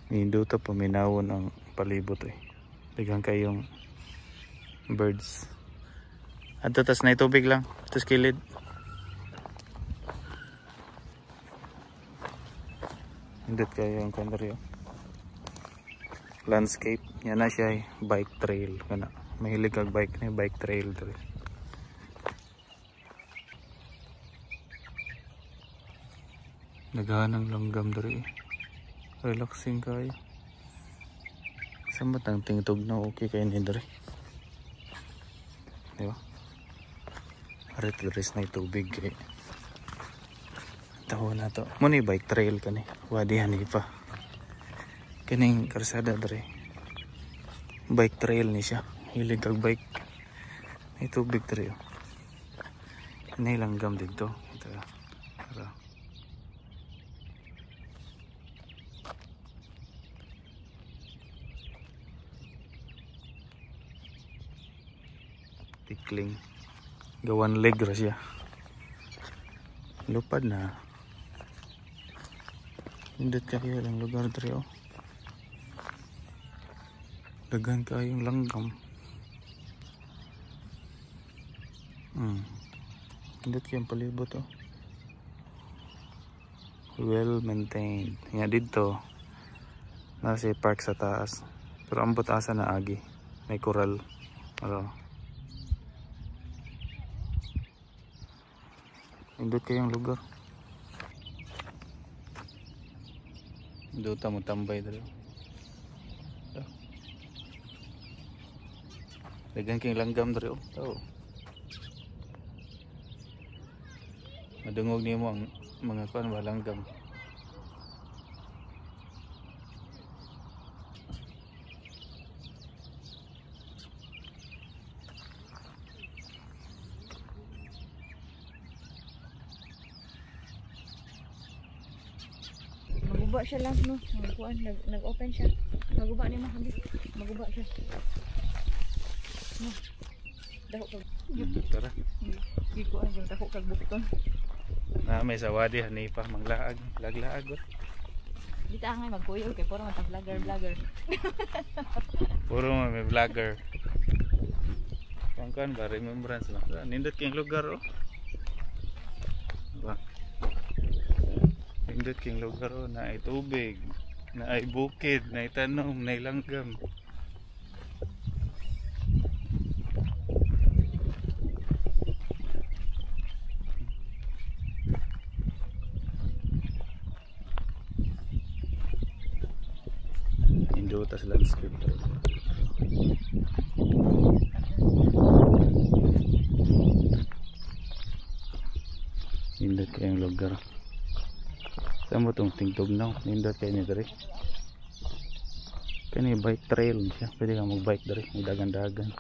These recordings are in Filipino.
Hindi to paminawon ang palibot eh. Daghang kayong birds. Ato tas na tubig lang. Ito kilid. Hindot kayo ang kandaryo. Landscape. Yan na siya eh. Bike trail. Kana. Mahilig kag bike na bike trail to. Naghanang langgam diri. Relaxing kayo. Sambat ang tingtog na okay kayo ni diri. Diba? Arit garis na tubig kay. Tawo na to. Muna bike trail ka ni. Wadi Hanifa. Kaning karsada diri. Bike trail ni siya. Hilig kag bike. May tubig diri. Nay langgam dito. Ito. Tara. Tikling. Gawan leg ra siya. Lupad na. Hindot kayo lang lugar diri oh. Dagan kayong langgam. Hindot kayong palibot oh. Well maintained. Nga dito nasa park sa taas. Pero ambot asa na agi. May coral. Ano? Hindot kayong lugar. Hindot mo tambay dito. Dagan kayong langgam dito. Oh. Madungog niyo mo ang mga kuan ba langgam. Maguba siya lang no. Nag-open siya. Maguba ni Mahabi. Maguba siya. No. Dahok kag. Tara. Gikuan yung dahok kag bukton. Na may sa Wadi Hanifa manglaag, laglaag. Dito angay magkuyo kay puro man vlogger. Puro may vlogger. Kan ba remembrance lang. Nindot kayong lugar oh. Diba? Nindot kayong lugar oh, na ay tubig, na ay bukid, na ay tanom, na ay langgam. Indutas landscape. Nindot kayong lugar. Saan mo itong tingtugnaw? Nindot kayo ni diri. Kani bike trail siya. Pwede kang mag-bike diri. May dagan-dagan.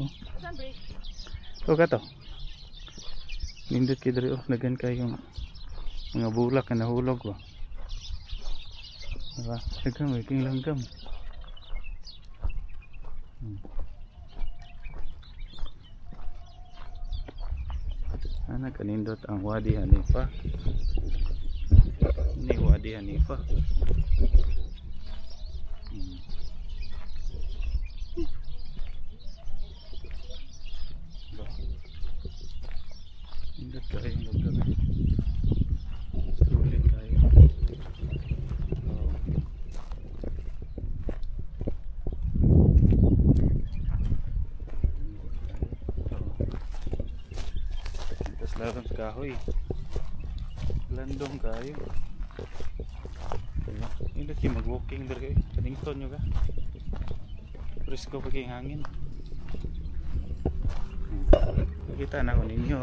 Oh. So ka to. Nindot kayo diri. Oh, nagan kayong mga bulak na nahulog. Oh. Diba? Nagan may king langgam. Kanindot ang Wadi Hanifa. Ini Wadi Hanifa. Indot kayong lugar. Sulit kayo. Larang sa kahoy. Landong kayo. Hindi kayo mag-walking dito. Kanington nyo ka. Presko pa kayong hangin. Nakita na ko ninyo.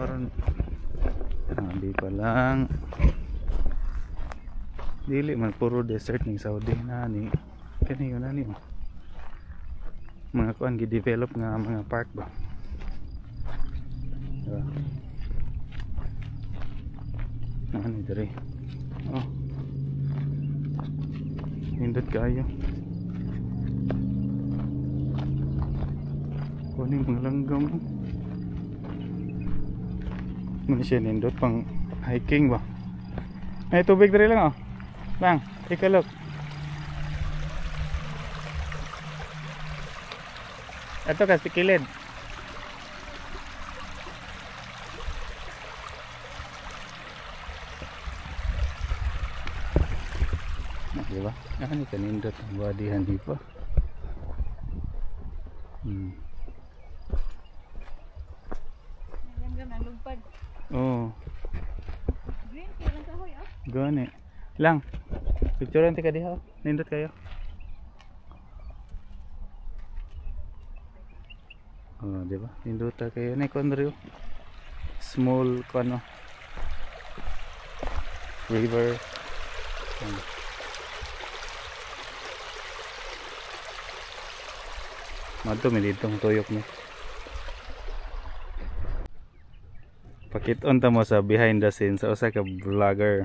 Di pa lang. Dili man puro desert ng Saudi na ni. Kaniyo na ni. Mga kuan gi-develop nga mga park ba. Diba? Ano diri? Oh. Hindot kayo. Kuning mga langgam. Muna siya nindot pang hiking ba? May tubig diri lang oh. Lang, take a look. Ato ka sa kilid. Diba? Ano kanindot ang wadihan di pa. Langgam na lugpad. Oo. Green kaya lang kahoy ah. Gani. Lang. Picturean ti ka diha. Nindot kayo. Oh, di ba? Nindot ta kayo na konrio. Small kano. River. Madto mi ditong tuyok mo. Pakit-on ta mo sa behind the scenes sa usa ka vlogger.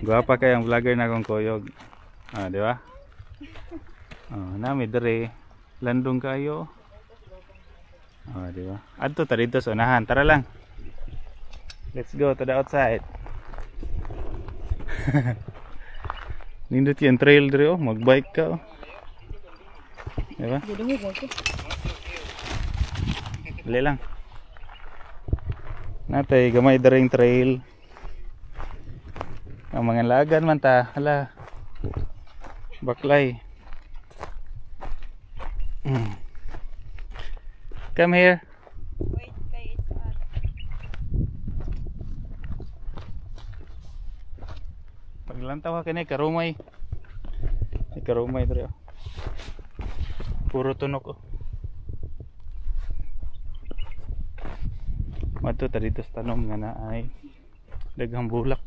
Guwapa kayang vlogger na kong kuyog. Di ba? Nami dire landong kayo. Di ba? Adto ta dito sa unahan. Tara lang. Let's go to the outside. Nindot yan trail dire oh, magbike ka oh. Diba? Dali lang. Natay gamay daring trail. Ang mga lagan man ta, hala. Baklay. Come here. Wait, kay it's hot. Paglantaw ka kini karumay. Karumay dre. Puro tunok oh. Mato ta dito sa tanom nga naay daghang bulak.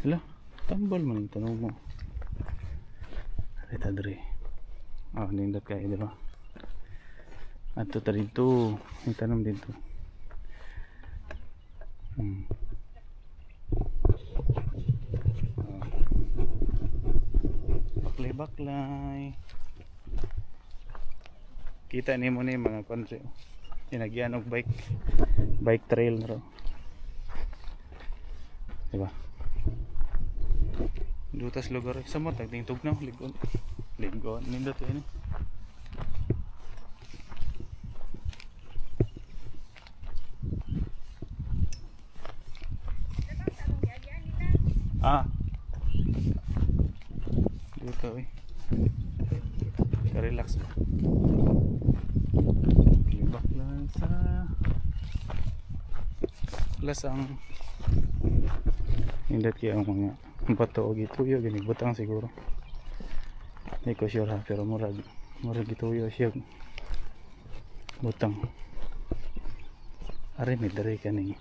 Hala, tambal man ang tanom mo. Rita dre. Nindot kayo diba? Mato ta dito, ang tanom dito. Baklay. Kita nimo ni mga country. Sinagyan og bike trail na ro. Diba? Dutas lugar sa mo tagding tugnaw ligon. Nindot ini. Dito relax ba? Libak lang sa lasang. Hindi kaya ang mga bato o gituyo ginibutang siguro. Hindi ko sure ha, pero murag gituyo siya butang. Ari may dari kaning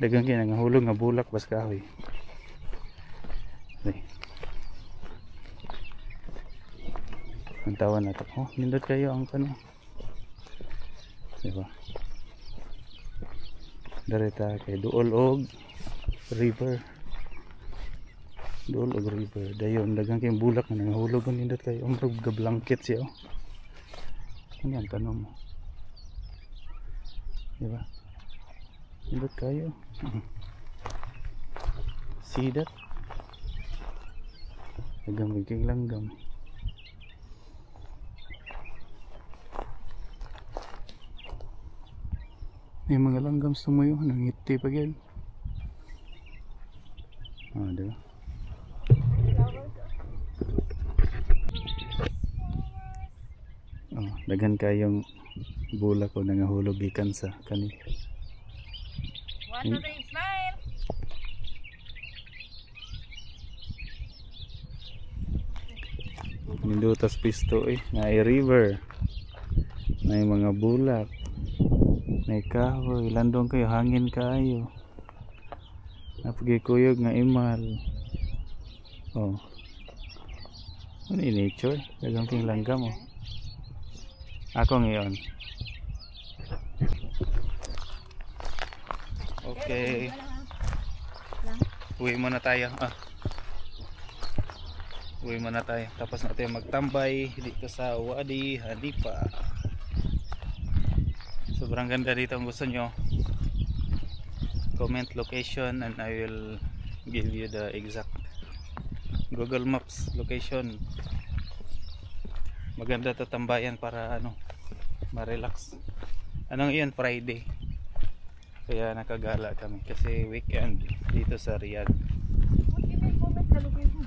dagang kinangahulog nga bulak bas kahoy. Ang tawa na ito. Nindot kayo ang kano. Diba? Darita kay Duol og River. Duol og River. Dayon, dagang kayong bulak na nangahulog. Nindot kayo. Umrog ga blanket siya. Ano yan kano mo? Diba? Nindot kayo. See that? Dagang biging langgam. May mga langgam sumuyo, nangiti pa yan. Diba? Daghan kayong bulak o nangahulog gikan sa kani. 1, 2, 3, smile! Nindutas pisto na river. May mga bulak. May kahoy, landong kayo, hangin kayo. Napagikuyog nga imal. Ano yung nature? Dagang king langgam mo. Ako ngayon. Okay. Uwi muna tayo. Uwi muna tayo. Tapos natin magtambay dito sa Wadi Halifa. Sobrang ganda dito kung gusto nyo. Comment location and I will give you the exact Google Maps location. maganda to tambayan para ano, ma-relax. Anong iyon, Friday. Kaya nakagala kami kasi weekend dito sa Riyadh. What do you mean comment the location?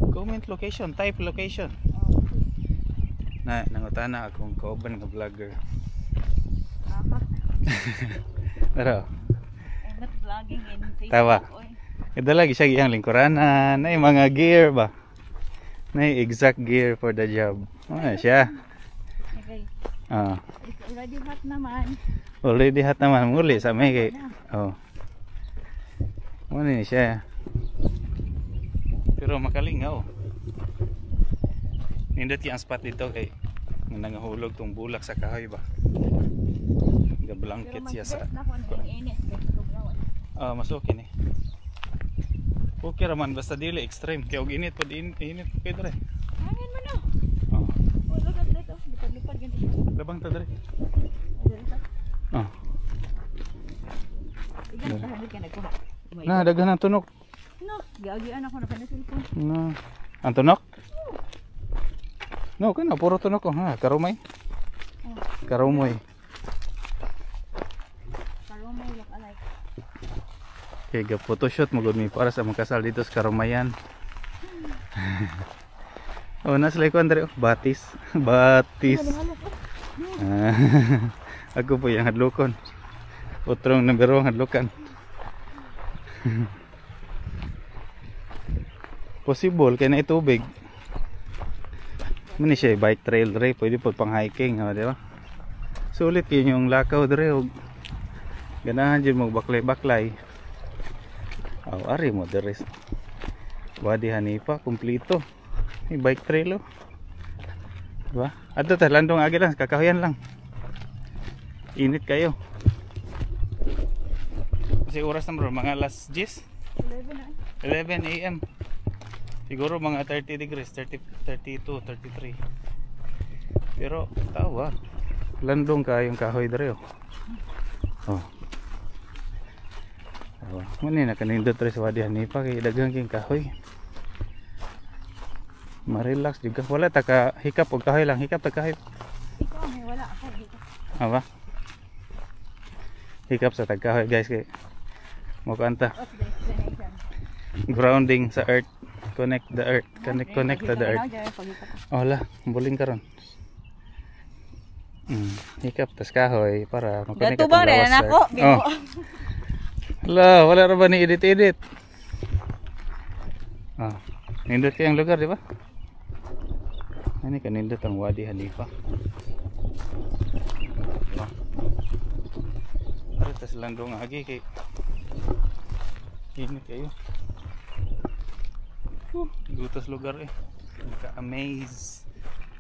Comment location, type location. Oh, Na nangutana akong kauban nga vlogger. aha. Pero I'm not vlogging in Facebook. Tawa. Oy. ito lagi siya iyang lingkuranan, na mga gear ba. Na exact gear for the job. Siya. Okay. Ah, It's already hot naman. already hot naman muli sa may kay. Oh. Ano ni siya. Pero makalingaw. Nindot yung spot dito kay nangahulog tong bulak sa kahoy ba. Ga-blanket siya sa. na kung ang init. Mas okay ni. Okay raman basta dili extreme kay og init pud init kay dre. Hangin mo no. Oh. Oh, look at that. Lipad-lipad ganito. Labang ta dre. Dito. Oh. Igan sa hangin ka nagkuha. Na daghan ang tunok. No, giagian ako na panasil ko. Na. Ang tunok? No, kana puro tunok ko ha, karumay. Oh, Karumoy. karomay look alike. Kay ga photoshoot mo gud mi para sa magkasal dito sa Karumayan. Oh, nasa like ko andre batis. Batis. Ah, ako po yung hadlokon. Utrong number 1 hadlokan. Possible kay na itubig. Muni siya bike trail dre, pwede po pang hiking, di ba? Sulit yun yung lakaw dre, ganahan dyan mo baklay-baklay. Ari mo dre. Wadi Hanifa, kumplito. May bike trail diba? Ato ta, landong agi lang, kakahuyan lang. Init kayo. Kasi oras na bro, mga alas 10 11 AM. Siguro mga 30 degrees, 30, 32, 33. Pero tawa. Landong kayong kahoy dere oh. Tawa. Muna na kanindot rin sa Wadi Hanifa kay daghang king kahoy. Ma-relax juga. Wala ta ka hikap og kahoy lang, hikap ta kahoy. Ikaw may wala ako dito. Aba. Hikap sa tagkahoy guys kay mo kanta. What's the explanation? Grounding sa earth. Connect the earth. Connect to the earth. Wala, buling karon. Hikap tas kahoy para makonek Gato bang rin ako? Oh. Hala, wala ra ba ni edit-edit? Nindot kayang lugar, di ba? Ano kanindot ang Wadi Hanifa. Para tas landong agi kay init kayo. Gutos lugar Naka-amaze.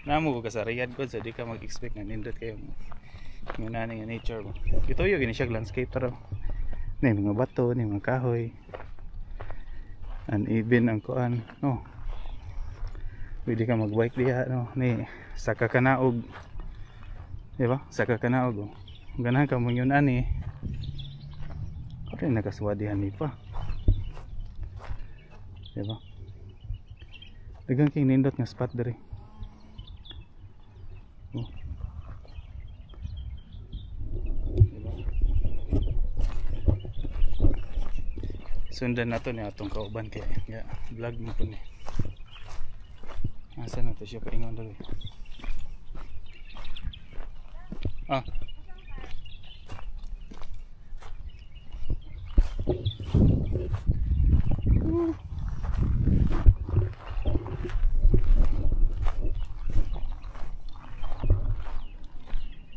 Namo ko sa Riyadh ko so di ka mag-expect na nindot kayo. Yung nani nga nature mo. Ito yung ginishag landscape taro. Ni mga bato, ni mga kahoy. And even ang kuan, no. Pwede ka mag-bike diha, no. Ni saka kanaog. Di ba? Saka kanaog. Ganahan ka mo yun ani. Kaya nakaswadi Hanifa. Di ba? Dagang king nindot nga spot dere. Oh. Diba? Sundan nato ni atong kauban kay vlog mo po ni. Asa na to siya paingon dali.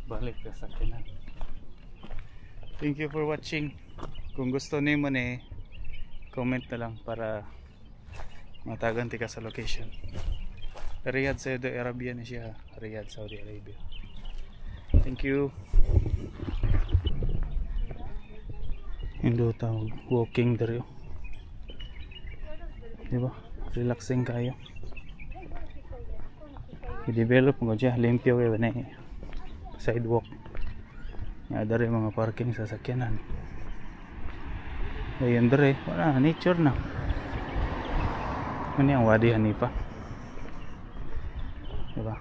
Balik ka sa kanan. Thank you for watching. Kung gusto nimo ni comment na lang para matagan ti ka sa location. Riyadh, Saudi Arabia ni siya. Riyadh, Saudi Arabia. Thank you. Hindi tao walking dere. Diba? Relaxing kayo. I-develop mo dyan. Limpyo kayo na sidewalk. Nga dere mga parking sa sakyanan. Ayan dere. Wala, nature na. Ano yung Wadi Hanifa? Diba?